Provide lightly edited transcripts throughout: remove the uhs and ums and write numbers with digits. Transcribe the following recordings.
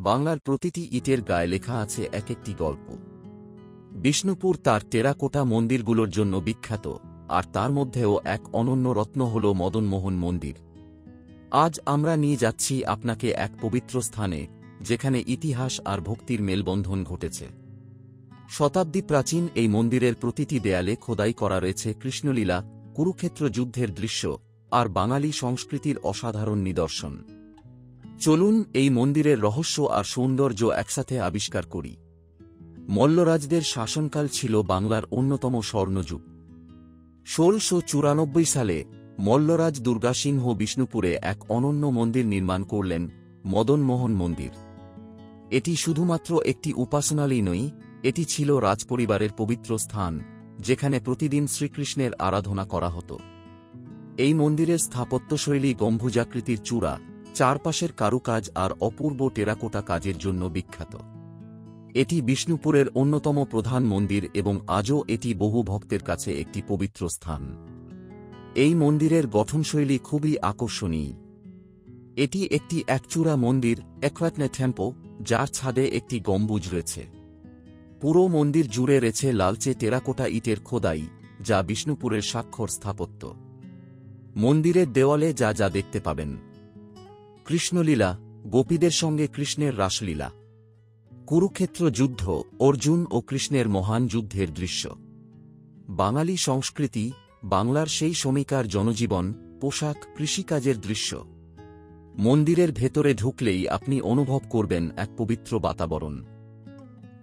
বাংলার প্রতিটি ইটের গায়ে লেখা আছে এক একটি গল্প। বিষ্ণুপুর তার টেরাকোটা মন্দিরগুলোর জন্য বিখ্যাত, আর তার মধ্যেও এক অনন্য রত্ন হল মদনমোহন মন্দির। আজ আমরা নিয়ে যাচ্ছি আপনাকে এক পবিত্র স্থানে, যেখানে ইতিহাস আর ভক্তির মেলবন্ধন ঘটেছে। শতাব্দী প্রাচীন এই মন্দিরের প্রতিটি দেয়ালে খোদাই করা রয়েছে কৃষ্ণলীলা, কুরুক্ষেত্র যুদ্ধের দৃশ্য আর বাঙালি সংস্কৃতির অসাধারণ নিদর্শন। চলুন এই মন্দিরের রহস্য আর সৌন্দর্য একসাথে আবিষ্কার করি। মল্লরাজদের শাসনকাল ছিল বাংলার অন্যতম স্বর্ণযুগ। ১৬৯৪ সালে মল্লরাজ দুর্গাসিংহ বিষ্ণুপুরে এক অনন্য মন্দির নির্মাণ করলেন, মদনমোহন মন্দির। এটি শুধুমাত্র একটি উপাসনালয় নয়, এটি ছিল রাজপরিবারের পবিত্র স্থান, যেখানে প্রতিদিন শ্রীকৃষ্ণের আরাধনা করা হতো। এই মন্দিরের স্থাপত্যশৈলী গম্বুজাকৃতির চূড়া, চারপাশের কারুকাজ আর অপূর্ব টেরাকোটা কাজের জন্য বিখ্যাত। এটি বিষ্ণুপুরের অন্যতম প্রধান মন্দির এবং আজও এটি বহু ভক্তের কাছে একটি পবিত্র স্থান। এই মন্দিরের গঠনশৈলী খুবই আকর্ষণীয়। এটি একটি একচূড়া মন্দির, একরাটনে টেম্পল, যার ছাদে একটি গম্বুজ রয়েছে। পুরো মন্দির জুড়ে রয়েছে লালচে টেরাকোটা ইটের খোদাই, যা বিষ্ণুপুরের স্বাক্ষর স্থাপত্য। মন্দিরের দেওয়ালে যা যা দেখতে পাবেন: কৃষ্ণলীলা, গোপীদের সঙ্গে কৃষ্ণের রাসলীলা; কুরুক্ষেত্র যুদ্ধ, অর্জুন ও কৃষ্ণের মহান যুদ্ধের দৃশ্য; বাঙালি সংস্কৃতি, বাংলার সেই সময়কার জনজীবন, পোশাক, কৃষিকাজের দৃশ্য। মন্দিরের ভেতরে ঢুকলেই আপনি অনুভব করবেন এক পবিত্র বাতাবরণ।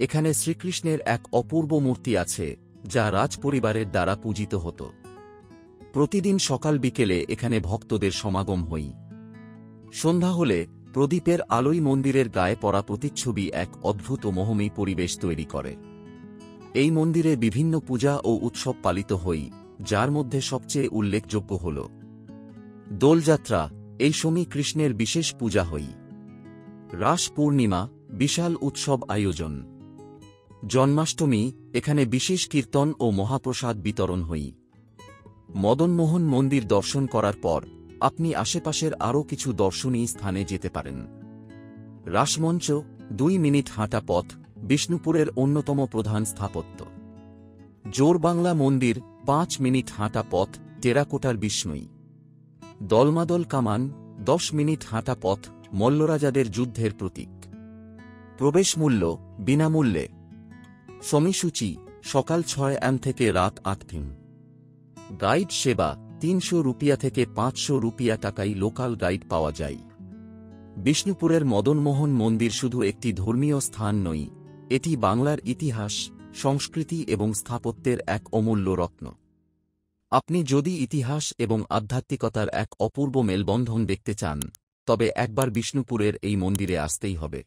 এখানে শ্রীকৃষ্ণের এক অপূর্ব মূর্তি আছে, যা রাজপরিবারের দ্বারা পূজিত হতো। প্রতিদিন সকাল বিকেলে এখানে ভক্তদের সমাগম হয়। সন্ধ্যা হলে প্রদীপের আলোয় মন্দিরের গায়ে পড়া প্রতিচ্ছবি এক অদ্ভুত মোহময়ী পরিবেশ তৈরি করে। এই মন্দিরে বিভিন্ন পূজা ও উৎসব পালিত হয়, যার মধ্যে সবচেয়ে উল্লেখযোগ্য হল দোলযাত্রা। এই সময় কৃষ্ণের বিশেষ পূজা হয়। রাস পূর্ণিমা, বিশাল উৎসব আয়োজন। জন্মাষ্টমী, এখানে বিশেষ কীর্তন ও মহাপ্রসাদ বিতরণ হয়। মদনমোহন মন্দির দর্শন করার পর আপনি আশেপাশের আরও কিছু দর্শনীয় স্থানে যেতে পারেন। রাসমঞ্চ, 2 মিনিট হাঁটা পথ, বিষ্ণুপুরের অন্যতম প্রধান স্থাপত্য। জোরবাংলা মন্দির, 5 মিনিট হাঁটা পথ, টেরাকোটার বিস্ময়ী। দলমাদল কামান, 10 মিনিট হাঁটা পথ, মল্লরাজাদের যুদ্ধের প্রতীক। প্রবেশ মূল্য বিনামূল্যে। সময়সূচি সকাল 6 am থেকে রাত 8 pm। গাইড সেবা 300 রুপিয়া থেকে 500 রুপিয়া টাকায় লোকাল গাইড পাওয়া যায়। বিষ্ণুপুরের মদনমোহন মন্দির শুধু একটি ধর্মীয় স্থান নয়, এটি বাংলার ইতিহাস, সংস্কৃতি এবং স্থাপত্যের এক অমূল্য রত্ন। আপনি যদি ইতিহাস এবং আধ্যাত্মিকতার এক অপূর্ব মেলবন্ধন দেখতে চান, তবে একবার বিষ্ণুপুরের এই মন্দিরে আসতেই হবে।